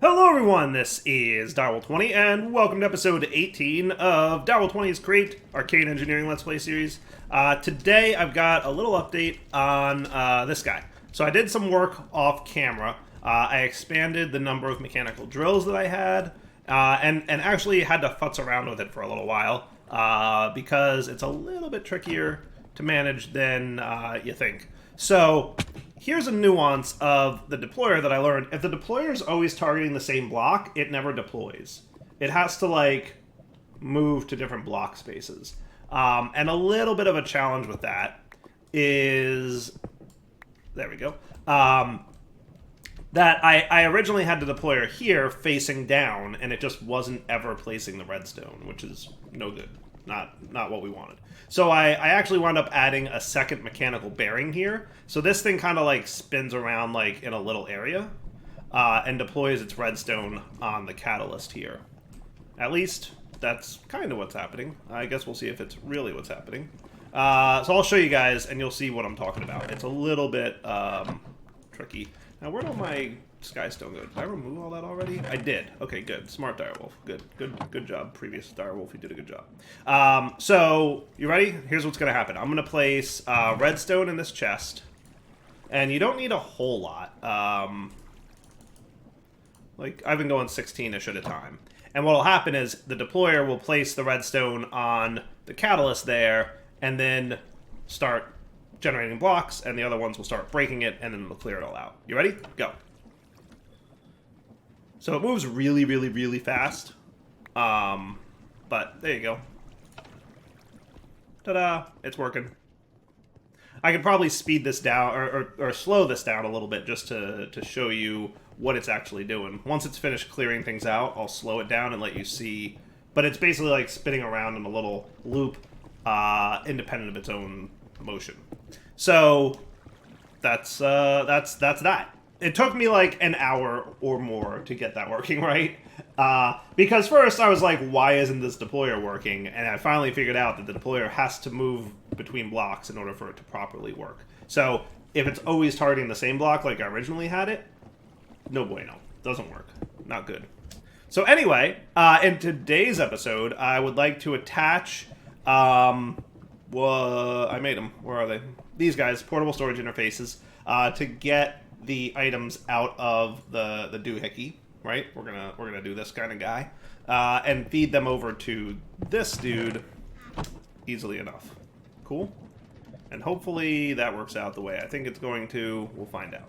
Hello everyone, this is Direwolf20, and welcome to episode 18 of Direwolf20's Create Arcane Engineering Let's Play series. Today I've got a little update on this guy. So I did some work off camera. I expanded the number of mechanical drills that I had, and actually had to futz around with it for a little while, because it's a little bit trickier to manage than you think. So here's a nuance of the deployer that I learned. If the deployer is always targeting the same block, it never deploys. It has to, like, move to different block spaces. And a little bit of a challenge with that is... There we go. That I originally had the deployer here facing down, and it just wasn't ever placing the redstone, which is no good. Not what we wanted. So I actually wound up adding a second mechanical bearing here. So this thing kind of like spins around like in a little area and deploys its redstone on the catalyst here. At least that's kind of what's happening. I guess we'll see if it's really what's happening. So I'll show you guys and you'll see what I'm talking about. It's a little bit tricky. Now where'd all my skystone go? Did I remove all that already? I did. Okay, good. Smart direwolf. Good job. Previous direwolf, you did a good job. So, you ready? Here's what's going to happen. I'm going to place redstone in this chest. And you don't need a whole lot. Like, I've been going 16-ish at a time. And what'll happen is the deployer will place the redstone on the catalyst there, and then start generating blocks, and the other ones will start breaking it, and then it'll clear it all out. You ready? Go. So it moves really, really, really fast. But there you go. Ta-da! It's working. I could probably speed this down, or slow this down a little bit just to show you what it's actually doing. Once it's finished clearing things out, I'll slow it down and let you see. But it's basically like spinning around in a little loop, independent of its own motion. So that's that. It took me like an hour or more to get that working right. Because first I was like, why isn't this deployer working? And I finally figured out that the deployer has to move between blocks in order for it to properly work. So if it's always targeting the same block like I originally had it, no bueno. Doesn't work. Not good. So anyway, in today's episode, I would like to attach... well, I made them. Where are they? These guys, portable storage interfaces, to get the items out of the doohickey, right? We're gonna do this kind of guy, and feed them over to this dude easily enough. Cool. And hopefully that works out the way I think it's going to. We'll find out.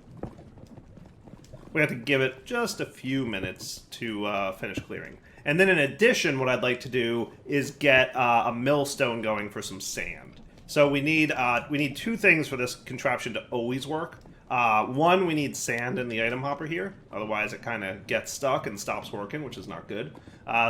We have to give it just a few minutes to finish clearing. And then in addition, what I'd like to do is get a millstone going for some sand. So we need two things for this contraption to always work. One, we need sand in the item hopper here. Otherwise, it kind of gets stuck and stops working, which is not good.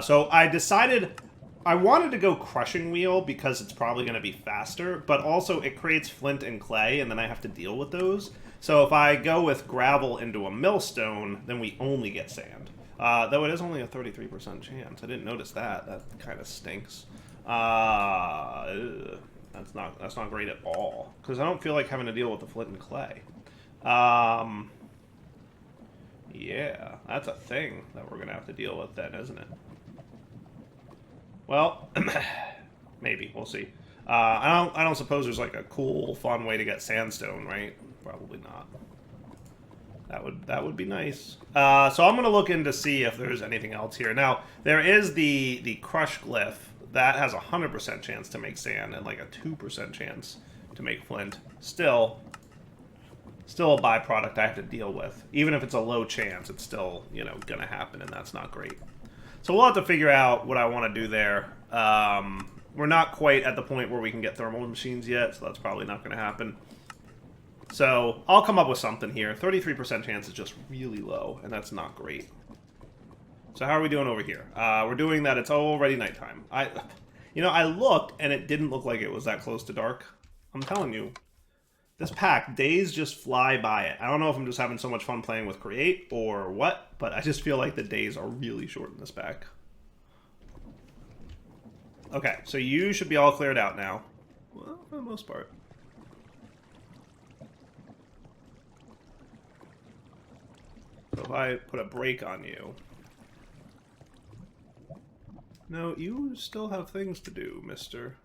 So I decided I wanted to go crushing wheel because it's probably going to be faster, but also it creates flint and clay, and then I have to deal with those. So if I go with gravel into a millstone, then we only get sand. Though it is only a 33% chance. I didn't notice that. That kind of stinks. That's not great at all. Because I don't feel like having to deal with the flint and clay. Yeah, that's a thing that we're going to have to deal with then, isn't it? Well, maybe. We'll see. I don't suppose there's like a cool, fun way to get sandstone, right? Probably not. That would be nice. So I'm going to look in to see if there's anything else here. Now, there is the crush glyph. That has a 100% chance to make sand and like a 2% chance to make flint. Still a byproduct I have to deal with. Even if it's a low chance, it's still, you know, going to happen, and that's not great. So we'll have to figure out what I want to do there. We're not quite at the point where we can get thermal machines yet, so that's probably not going to happen. So I'll come up with something here. 33% chance is just really low, and that's not great. So how are we doing over here? We're doing that. It's already nighttime. I looked, and it didn't look like it was that close to dark. I'm telling you. This pack, days just fly by it. I don't know if I'm just having so much fun playing with Create or what, but I just feel like the days are really short in this pack. Okay, so you should be all cleared out now. Well, for the most part. So if I put a break on you... No, you still have things to do, mister.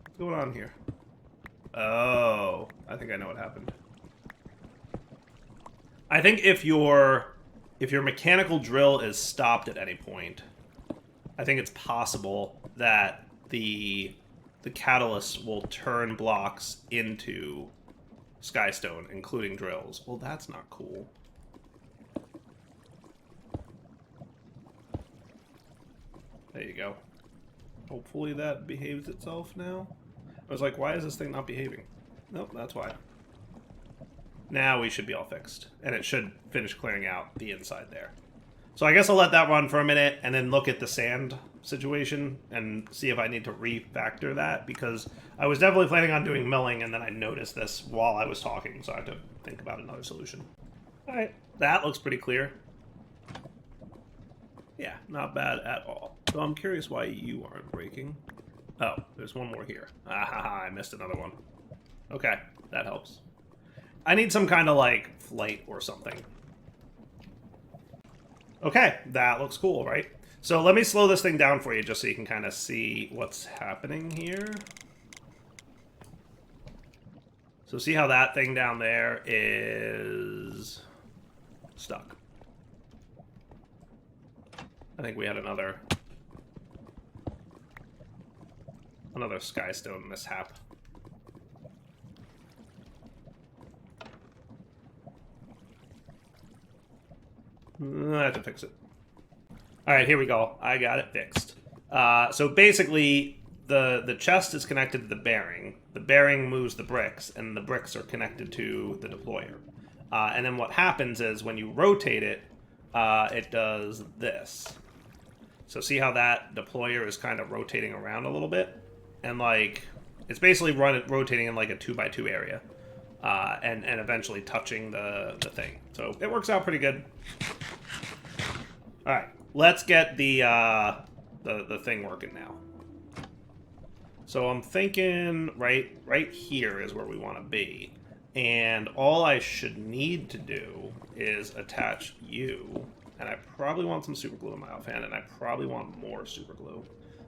What's going on here? Oh, I think I know what happened. I think if your mechanical drill is stopped at any point, I think it's possible that the catalyst will turn blocks into skystone, including drills. Well, that's not cool. There you go. Hopefully that behaves itself now. I was like, why is this thing not behaving? Nope, that's why. Now we should be all fixed. And it should finish clearing out the inside there. So I guess I'll let that run for a minute and then look at the sand situation and see if I need to refactor that, because I was definitely planning on doing milling and then I noticed this while I was talking, so I have to think about another solution. Alright, that looks pretty clear. Yeah, not bad at all. So I'm curious why you aren't breaking. Oh, there's one more here. Ah, I missed another one. Okay, that helps. I need some kind of, like, flight or something. Okay, that looks cool, right? So let me slow this thing down for you just so you can kind of see what's happening here. So see how that thing down there is stuck. I think we had another skystone mishap. I have to fix it. Alright, here we go. I got it fixed. So basically, the chest is connected to the bearing. The bearing moves the bricks, and the bricks are connected to the deployer. And then what happens is, when you rotate it, it does this. So see how that deployer is kind of rotating around a little bit? And, like, it's basically rotating in, like, a 2x2 area. And eventually touching the thing. So it works out pretty good. Alright, let's get the thing working now. So I'm thinking right here is where we want to be. And all I should need to do is attach you. And I probably want some super glue in my offhand, and I probably want more super glue.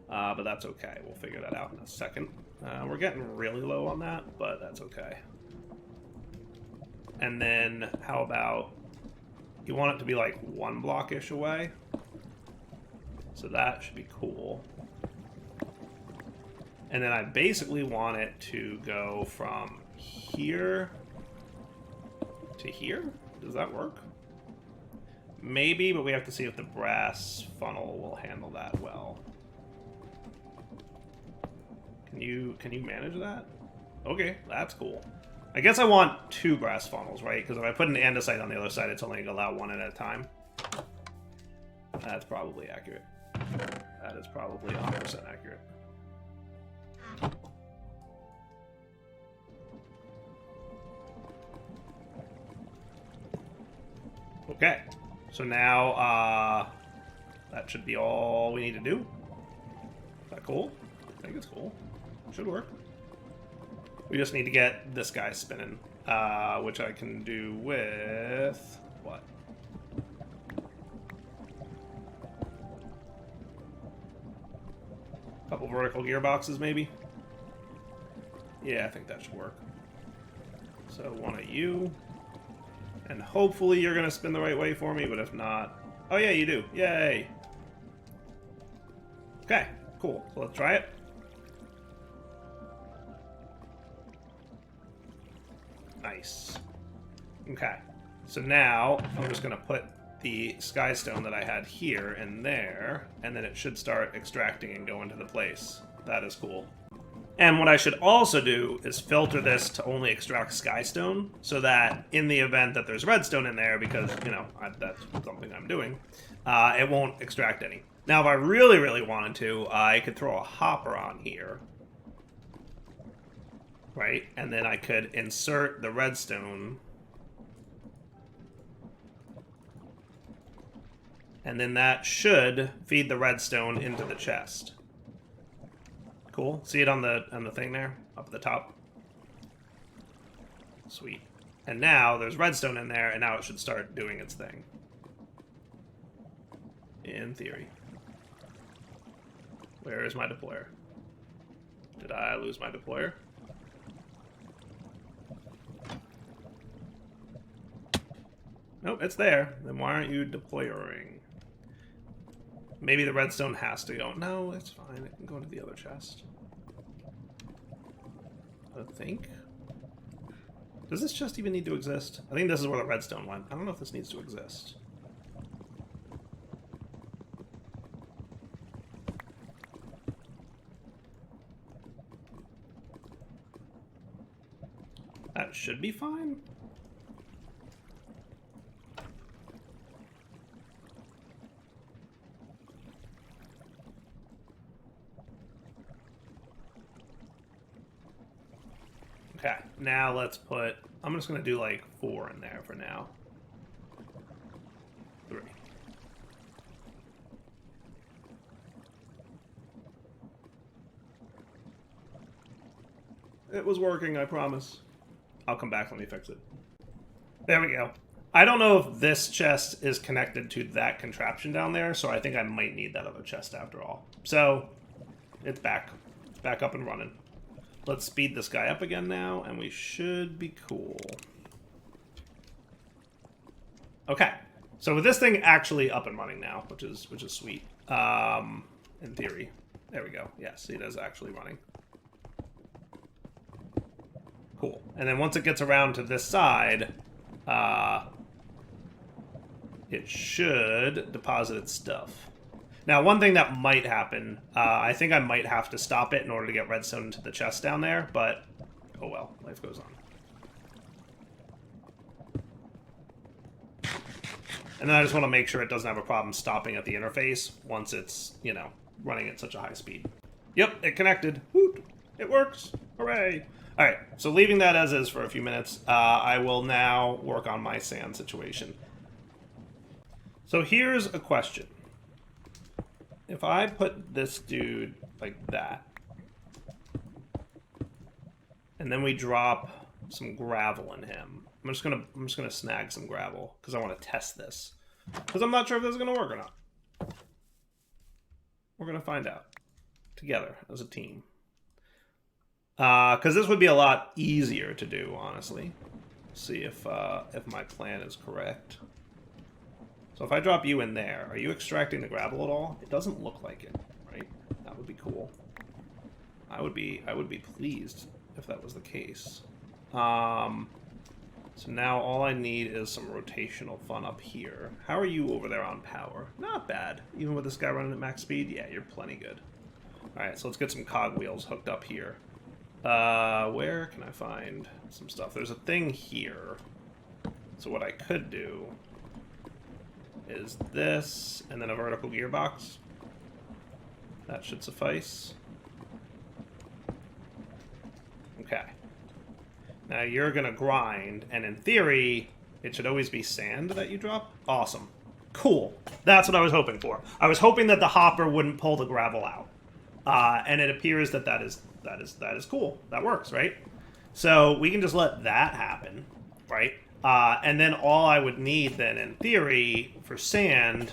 But that's okay. We'll figure that out in a second. We're getting really low on that, but that's okay. And then, how about, you want it to be like 1 block-ish away? So that should be cool. And then I basically want it to go from here to here? Does that work? Maybe, but we have to see if the brass funnel will handle that well. Can you manage that? Okay, that's cool. I guess I want 2 brass funnels, right? Because if I put an andesite on the other side, it's only going to allow 1 at a time. That's probably accurate. That is probably 100% accurate. Okay. So now, that should be all we need to do. Is that cool? I think it's cool. Should work. We just need to get this guy spinning, which I can do with... what? A couple vertical gearboxes, maybe? Yeah, I think that should work. So one of you. And hopefully you're going to spin the right way for me, but if not... oh yeah, you do. Yay! Okay, cool. So let's try it. Nice. Okay. So now, I'm just going to put the skystone that I had here and there, and then it should start extracting and go into the place. That is cool. And what I should also do is filter this to only extract skystone, so that in the event that there's redstone in there, because, you know, that's something I'm doing, it won't extract any. Now, if I really, really wanted to, I could throw a hopper on here. Right? And then I could insert the redstone. And then that should feed the redstone into the chest. Cool. See it on the thing there, up at the top. Sweet. And now there's redstone in there, and now it should start doing its thing. In theory. Where is my deployer? Did I lose my deployer? Nope, it's there. Then why aren't you deployering? Maybe the redstone has to go. No, it's fine. It can go to the other chest. I think. Does this chest even need to exist? I think this is where the redstone went. I don't know if this needs to exist. That should be fine. Okay, now let's put... I'm just going to do like 4 in there for now. 3. It was working, I promise. I'll come back, let me fix it. There we go. I don't know if this chest is connected to that contraption down there, so I think I might need that other chest after all. So, it's back. It's back up and running. Let's speed this guy up again now, and we should be cool. Okay, so with this thing actually up and running now, which is sweet. In theory. There we go. Yes, it is actually running. Cool. And then once it gets around to this side, it should deposit its stuff. Now, one thing that might happen, I think I might have to stop it in order to get redstone into the chest down there, but oh well, life goes on. And then I just want to make sure it doesn't have a problem stopping at the interface once it's, you know, running at such a high speed. Yep, it connected. Woot! It works! Hooray! Alright, so leaving that as is for a few minutes, I will now work on my sand situation. So here's a question. If I put this dude like that, and then we drop some gravel in him, I'm just gonna snag some gravel because I want to test this, because I'm not sure if this is gonna work or not. We're gonna find out together as a team, because this would be a lot easier to do, honestly. See if my plan is correct. So if I drop you in there, are you extracting the gravel at all? It doesn't look like it, right? That would be cool. I would be pleased if that was the case. So now all I need is some rotational fun up here. How are you over there on power? Not bad. Even with this guy running at max speed, yeah, you're plenty good. Alright, so let's get some cogwheels hooked up here. Where can I find some stuff? There's a thing here. So what I could do is this, and then a vertical gearbox. That should suffice. Okay. Now you're gonna grind, and in theory, it should always be sand that you drop. Awesome. Cool. That's what I was hoping for. I was hoping that the hopper wouldn't pull the gravel out. And it appears that that is cool. That works, right? So we can just let that happen, right? And then all I would need then, in theory, for sand,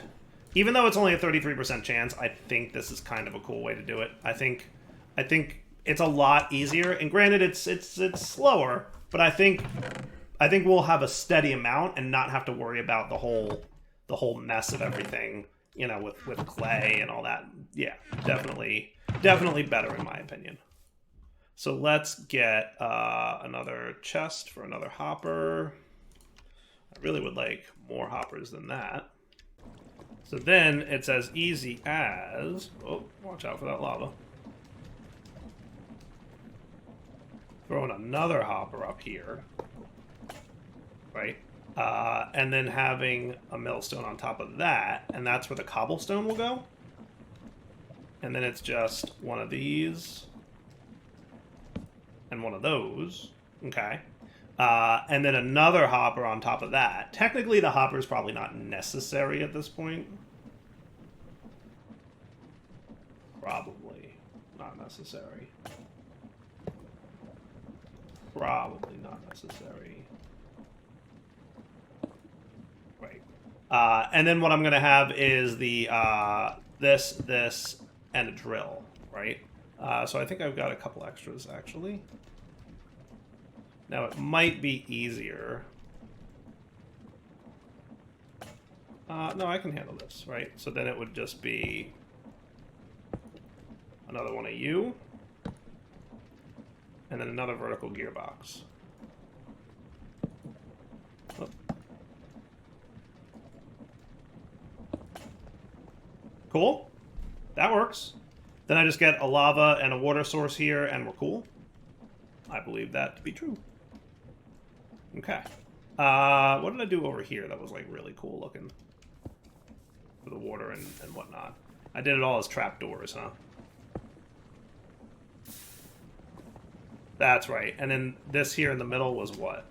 even though it's only a 33% chance, I think this is kind of a cool way to do it. I think it's a lot easier, and granted, it's slower, but I think we'll have a steady amount and not have to worry about the whole mess of everything, you know, with clay and all that. Yeah, definitely better in my opinion. So let's get another chest for another hopper. I really would like more hoppers than that. So then it's as easy as... Oh, watch out for that lava. Throwing another hopper up here. Right? And then having a millstone on top of that. And that's where the cobblestone will go. And then it's just one of these. And one of those. Okay. And then another hopper on top of that. Technically, the hopper is probably not necessary at this point. Probably not necessary. Probably not necessary. Right. And then what I'm going to have is the this, and a drill, right? So I think I've got a couple extras, actually. Now, it might be easier. No, I can handle this, right? So then it would just be another one of you, and then another vertical gearbox. Oh. Cool. That works. Then I just get a lava and a water source here, and we're cool. I believe that to be true. Okay. What did I do over here that was, like, really cool looking? For the water and whatnot. I did it all as trapdoors, huh? That's right. And then this here in the middle was what?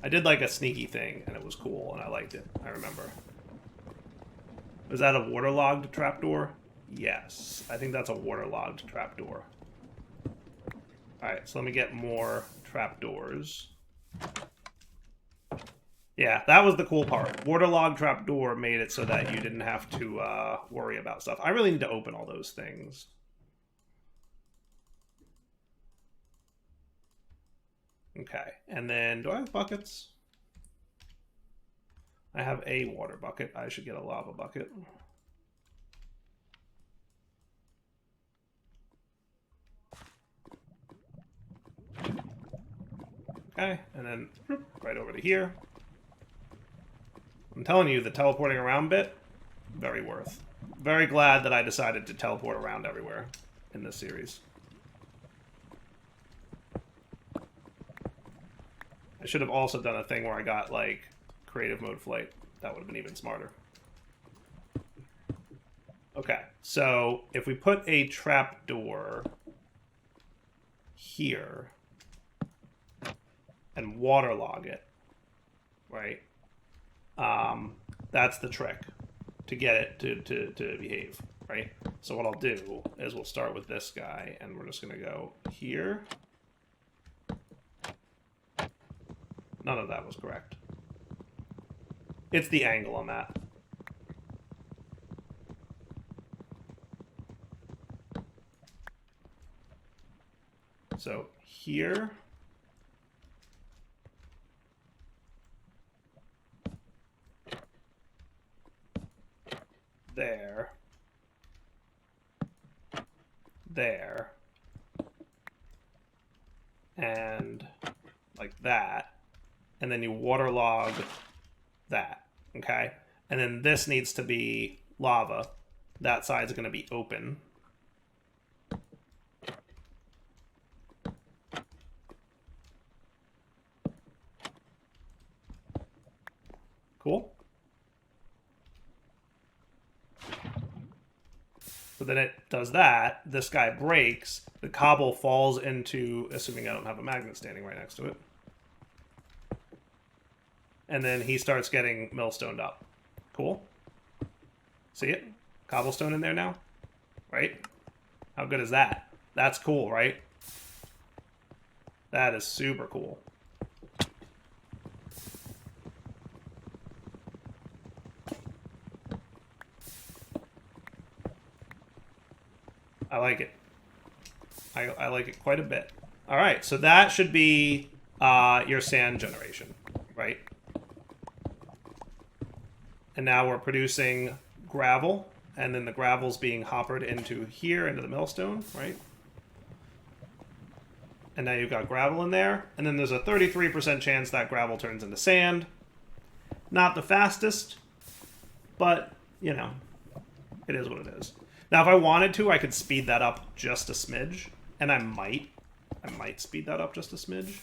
I did, like, a sneaky thing, and it was cool, and I liked it. I remember. Was that a waterlogged trapdoor? Yes. I think that's a waterlogged trapdoor. Alright, so let me get more trapdoors. Yeah, that was the cool part. Waterlogged trapdoor made it so that you didn't have to worry about stuff. I really need to open all those things. Okay, and then do I have buckets? I have a water bucket. I should get a lava bucket. Okay, and then right over to here. I'm telling you, the teleporting around bit, very worth. Very glad that I decided to teleport around everywhere in this series. I should have also done a thing where I got, like, creative mode flight. That would have been even smarter. Okay, so if we put a trapdoor here and waterlog it, right? That's the trick to get it to behave, right? So what I'll do is we'll start with this guy, and we're just going to go here. None of that was correct. It's the angle on that. So here. There. There. And like that. And then you waterlog that, okay? And then this needs to be lava. That side's going to be open. Cool. So then it does that. This guy breaks. The cobble falls into, assuming I don't have a magnet standing right next to it. And then he starts getting millstoned up. Cool. See it? Cobblestone in there now? Right? How good is that? That's cool, right? That is super cool. I like it. I like it quite a bit. All right, so that should be your sand generation, right? And now we're producing gravel, and then the gravel's being hoppered into here, into the millstone, right? And now you've got gravel in there, and then there's a 33% chance that gravel turns into sand. Not the fastest, but, you know, it is what it is. Now, if I wanted to, I could speed that up just a smidge, and I might speed that up just a smidge.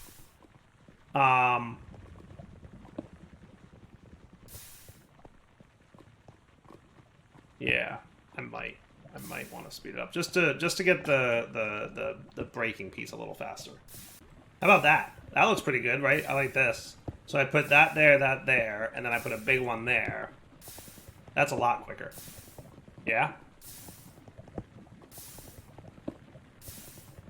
Yeah, I might want to speed it up just to get the braking piece a little faster. How about that? That looks pretty good, right? I like this. So I put that there, and then I put a big one there. That's a lot quicker. Yeah?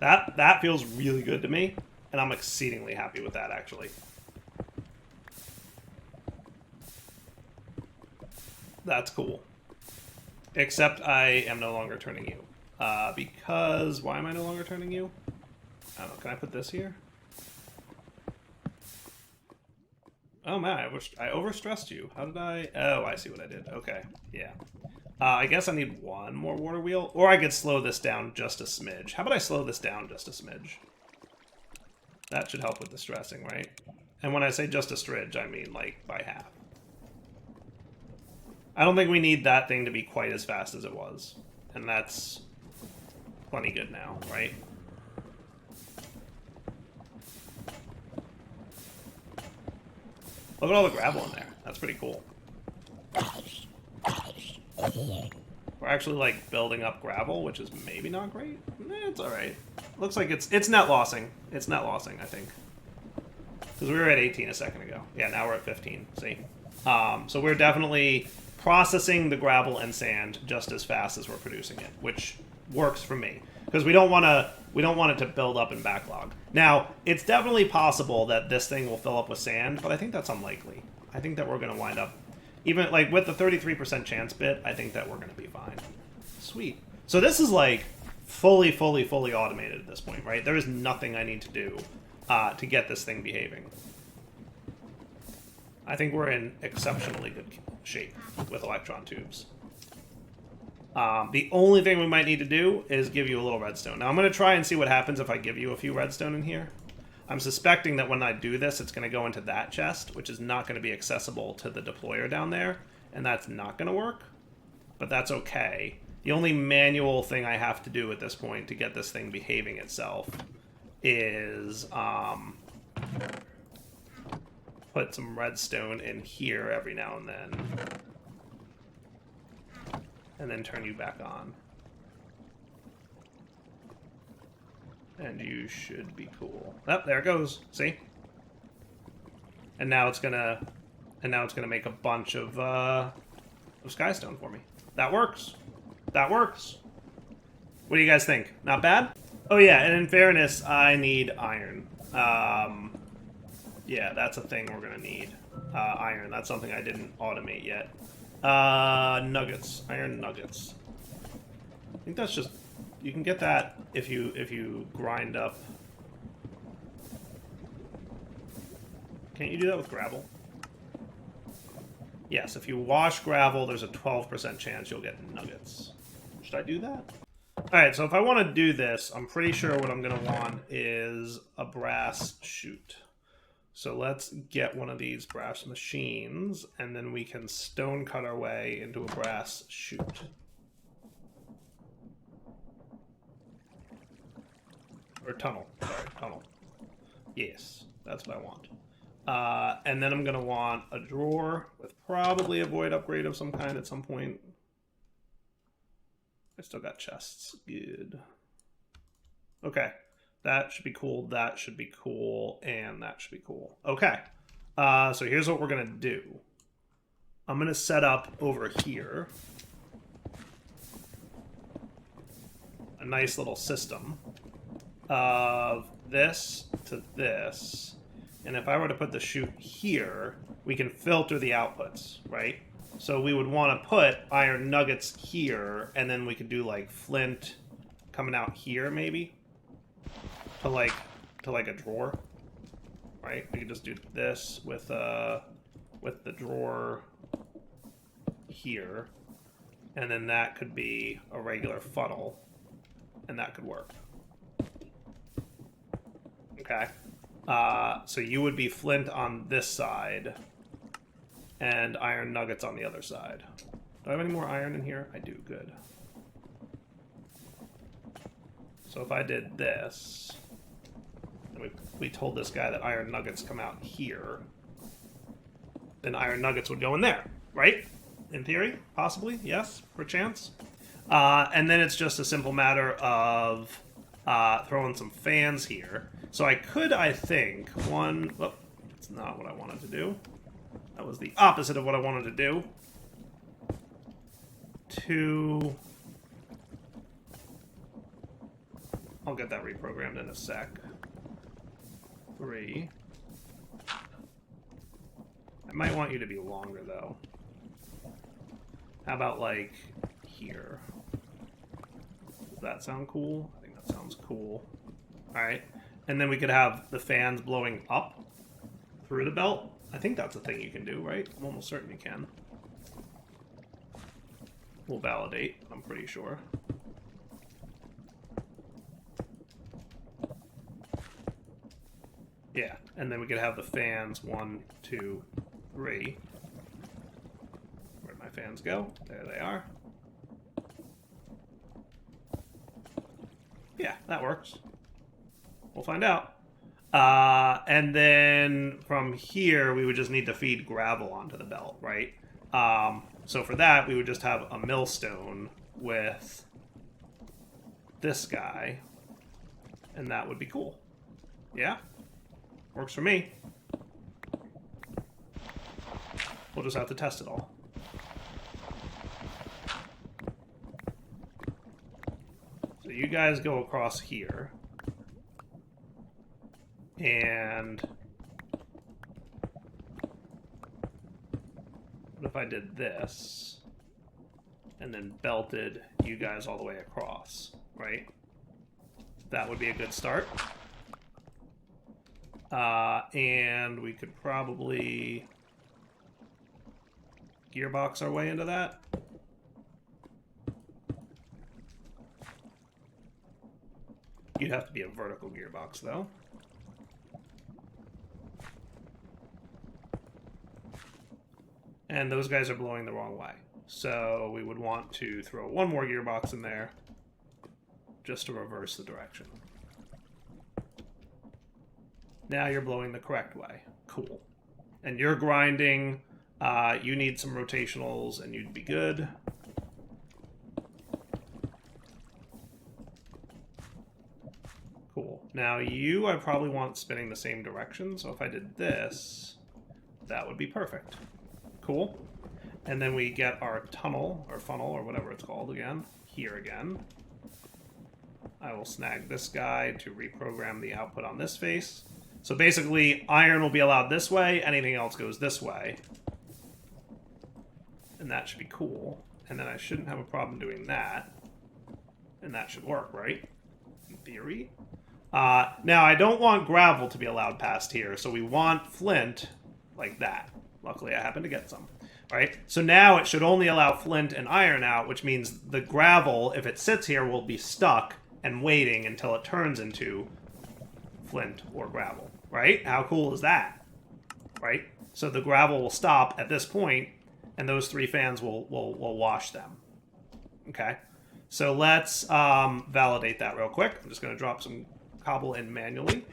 That feels really good to me, and I'm exceedingly happy with that, actually. That's cool. Except I am no longer turning you. Because... Why am I no longer turning you? I don't know. Can I put this here? Oh, man. I overstressed you. How did I... Oh, I see what I did. Okay. Yeah. I guess I need one more water wheel. Or I could slow this down just a smidge. How about I slow this down just a smidge? That should help with the stressing, right? And when I say just a smidge, I mean, like, by half. I don't think we need that thing to be quite as fast as it was. And that's plenty good now, right? Look at all the gravel in there. That's pretty cool. We're actually, like, building up gravel, which is maybe not great. It's alright. Looks like it's net lossing. It's net lossing, I think. Because we were at 18 a second ago. Yeah, now we're at 15. See? So we're definitely processing the gravel and sand just as fast as we're producing it, which works for me. Because we don't want it to build up in backlog. Now, it's definitely possible that this thing will fill up with sand, but I think that's unlikely. I think that we're going to wind up... Even, like, with the 33% chance bit, I think that we're going to be fine. Sweet. So this is, like, fully automated at this point, right? There is nothing I need to do to get this thing behaving. I think we're in exceptionally good shape with electron tubes. The only thing we might need to do is give you a little redstone. Now, I'm going to try and see what happens if I give you a few redstone in here. I'm suspecting that when I do this, it's going to go into that chest, which is not going to be accessible to the deployer down there, and that's not going to work, but that's okay. The only manual thing I have to do at this point to get this thing behaving itself is put some redstone in here every now and then turn you back on. And you should be cool. Oh, there it goes. See? And now it's gonna make a bunch of skystone for me. That works. That works. What do you guys think? Not bad? Oh yeah, and in fairness, I need iron. Yeah, that's a thing we're gonna need. Iron. That's something I didn't automate yet. Nuggets. Iron nuggets. I think that's just... You can get that if you grind up. Can't you do that with gravel? Yes, if you wash gravel, there's a 12% chance you'll get nuggets. Should I do that? Alright, so if I want to do this, I'm pretty sure what I'm going to want is a brass chute. So let's get one of these brass machines, and then we can stone cut our way into a brass chute. Or tunnel. Sorry, tunnel. Yes, that's what I want. And then I'm going to want a drawer with probably a void upgrade of some kind at some point. I still got chests. Good. Okay. That should be cool. That should be cool. And that should be cool. Okay. So here's what we're going to do. I'm going to set up over here a nice little system of this to this. And if I were to put the chute here, we can filter the outputs, right? So we would want to put iron nuggets here, and then we could do like flint coming out here maybe to like a drawer, right? We could just do this with the drawer here, and then that could be a regular funnel, and that could work. Okay. So you would be flint on this side, and iron nuggets on the other side. Do I have any more iron in here? I do, good. So if I did this, and we told this guy that iron nuggets come out here, then iron nuggets would go in there, right? In theory, possibly, yes, perchance. And then it's just a simple matter of throwing some fans here. So I could, I think, well, that's not what I wanted to do. That was the opposite of what I wanted to do. I'll get that reprogrammed in a sec. 3. I might want you to be longer, though. How about, like, here? Does that sound cool? I think that sounds cool. Alright. And then we could have the fans blowing up through the belt. I think that's a thing you can do, right? I'm almost certain you can. We'll validate, I'm pretty sure. Yeah, and then we could have the fans 1, 2, 3. Where'd my fans go? There they are. Yeah, that works. We'll find out. And then from here, we would just need to feed gravel onto the belt, right? So for that, we would just have a millstone with this guy, and that would be cool. Yeah? Works for me. We'll just have to test it all. So you guys go across here. And what if I did this and then belted you guys all the way across, right? That would be a good start. And we could probably gearbox our way into that. You'd have to be a vertical gearbox, though. And those guys are blowing the wrong way. So we would want to throw one more gearbox in there just to reverse the direction. Now you're blowing the correct way. Cool. And you're grinding. You need some rotationals and you'd be good. Cool. Now you, I probably want spinning the same direction. So if I did this, that would be perfect. Cool. And then we get our tunnel, or funnel, or whatever it's called again, here again. I will snag this guy to reprogram the output on this face. So basically, iron will be allowed this way, anything else goes this way. And that should be cool. And then I shouldn't have a problem doing that. And that should work, right? In theory. Now, I don't want gravel to be allowed past here, so we want flint like that. Luckily, I happen to get some. Right? So now it should only allow flint and iron out, which means the gravel, if it sits here, will be stuck and waiting until it turns into flint or gravel. Right? How cool is that? Right? So the gravel will stop at this point, and those 3 fans will wash them. Okay? So let's validate that real quick. I'm just going to drop some cobble in manually.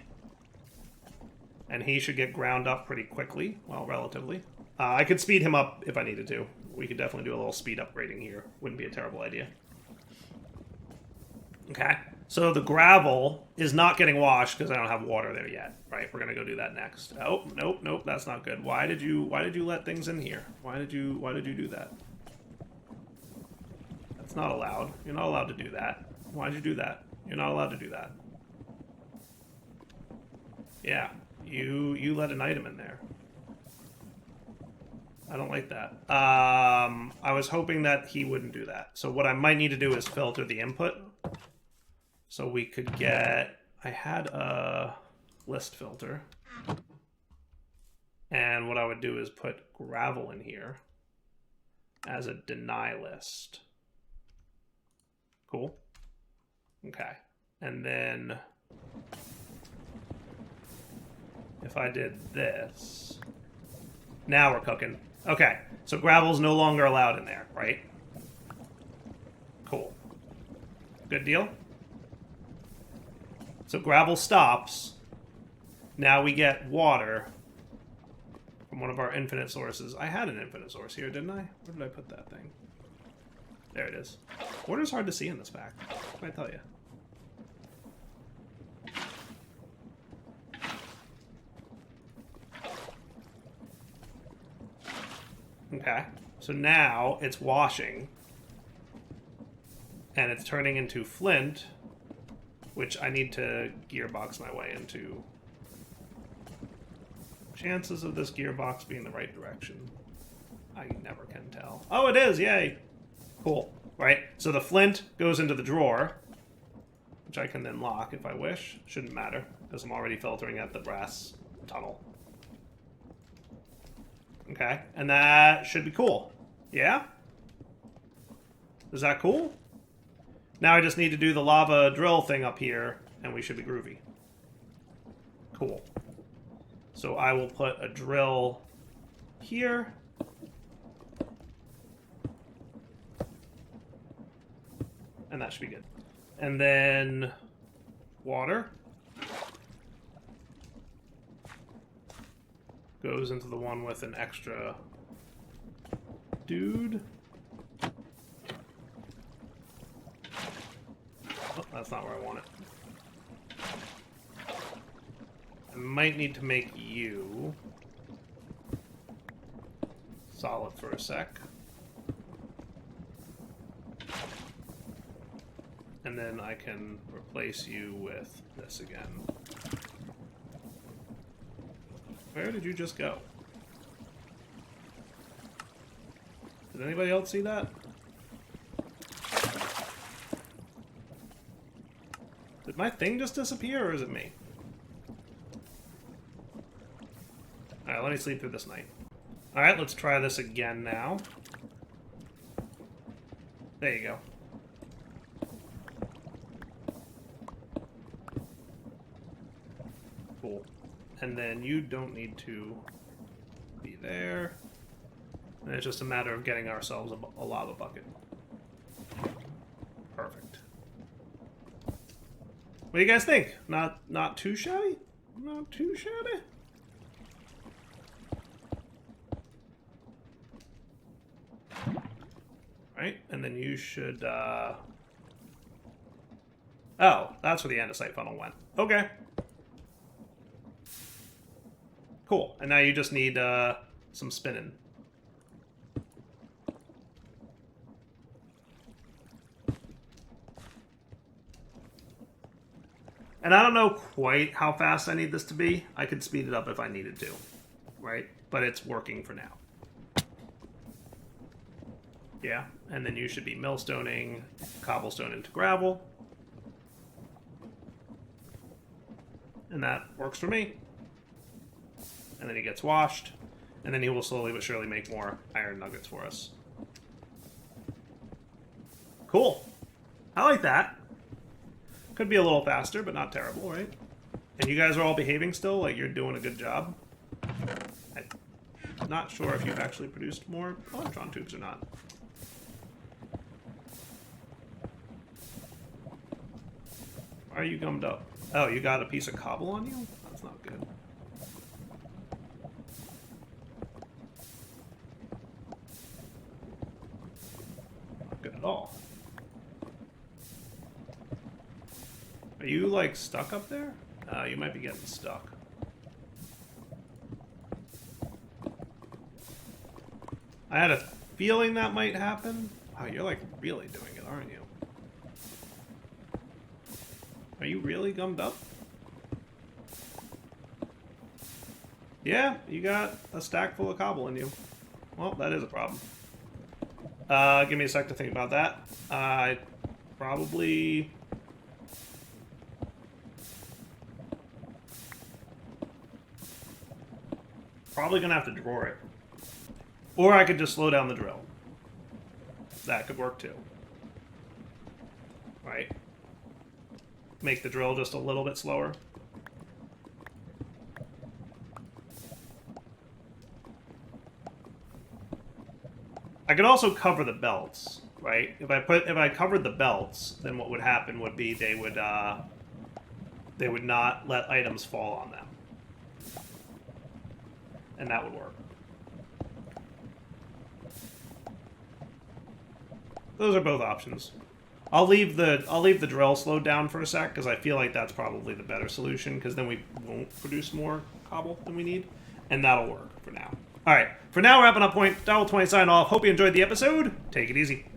And he should get ground up pretty quickly. Well, relatively. I could speed him up if I needed to. We could definitely do a little speed upgrading here. Wouldn't be a terrible idea. Okay. So the gravel is not getting washed because I don't have water there yet. Right? We're gonna go do that next. Oh, nope, that's not good. Why did you let things in here? Why did you do that? That's not allowed. You're not allowed to do that. Why'd you do that? You're not allowed to do that. Yeah. You let an item in there. I don't like that. I was hoping that he wouldn't do that. So what I might need to do is filter the input. So we could get... I had a list filter. And what I would do is put gravel in here as a deny list. Cool. Okay. And then... if I did this, now we're cooking. Okay, so gravel's no longer allowed in there, right? Cool. Good deal. So gravel stops. Now we get water from one of our infinite sources. I had an infinite source here, didn't I? Where did I put that thing? There it is. Water's hard to see in this pack, what can I tell you? Okay, so now it's washing, and it's turning into flint which I need to gearbox my way into. Chances of this gearbox being the right direction, I never can tell. Oh, it is! Yay! Cool. Right? So the flint goes into the drawer, which I can then lock if I wish. Shouldn't matter, because I'm already filtering at the brass tunnel. Okay, and that should be cool. Yeah? Is that cool? Now I just need to do the lava drill thing up here, and we should be groovy. Cool. So I will put a drill here. And that should be good. And then water goes into the one with an extra dude. Oh, that's not where I want it. I might need to make you solid for a sec. And then I can replace you with this again. Where did you just go? Did anybody else see that? Did my thing just disappear, or is it me? Alright, let me sleep through this night. Alright, let's try this again now. There you go. Cool. And then you don't need to be there. And it's just a matter of getting ourselves a lava bucket. Perfect. What do you guys think? Not too shabby? Not too shabby? Right, and then you should, Oh, that's where the andesite funnel went. Okay. Cool, and now you just need, some spinning. And I don't know quite how fast I need this to be. I could speed it up if I needed to, right? But it's working for now. Yeah, and then you should be millstoning cobblestone into gravel. And that works for me. And then he gets washed. And then he will slowly but surely make more iron nuggets for us. Cool. I like that. Could be a little faster, but not terrible, right? And you guys are all behaving still? Like, you're doing a good job? I'm not sure if you've actually produced more electron tubes or not. Why are you gummed up? Oh, you got a piece of cobble on you? That's not good. Not good at all. Are you, like, stuck up there? You might be getting stuck. I had a feeling that might happen. Wow, you're, like, really doing it, aren't you? Are you really gummed up? Yeah, you got a stack full of cobble in you. Well, that is a problem. Give me a sec to think about that. I probably... Probably gonna have to draw it. Or I could just slow down the drill. That could work too. Right? Make the drill just a little bit slower. I could also cover the belts, right? If I covered the belts, then what would happen would be they would not let items fall on them. And that would work. Those are both options. I'll leave the drill slowed down for a sec, because I feel like that's probably the better solution, because then we won't produce more cobble than we need. And that'll work for now. Alright, for now, wrapping up point. Double 20 sign off. Hope you enjoyed the episode. Take it easy.